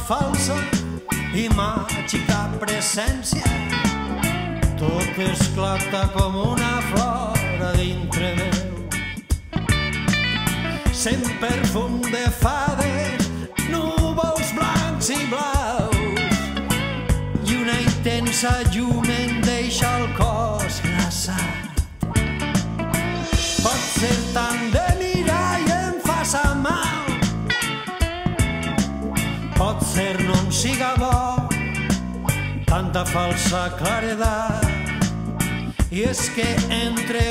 falsa i màgica presència. Tot esclata com una flor a dintre meu. Sent perfum de fades, núvols blancs i blaus, i una intensa llum em deixa el cos glaçat. Pot ser tant de mirar i em faça mal, pot ser no em siga bo tanta falsa claredat. I és que entre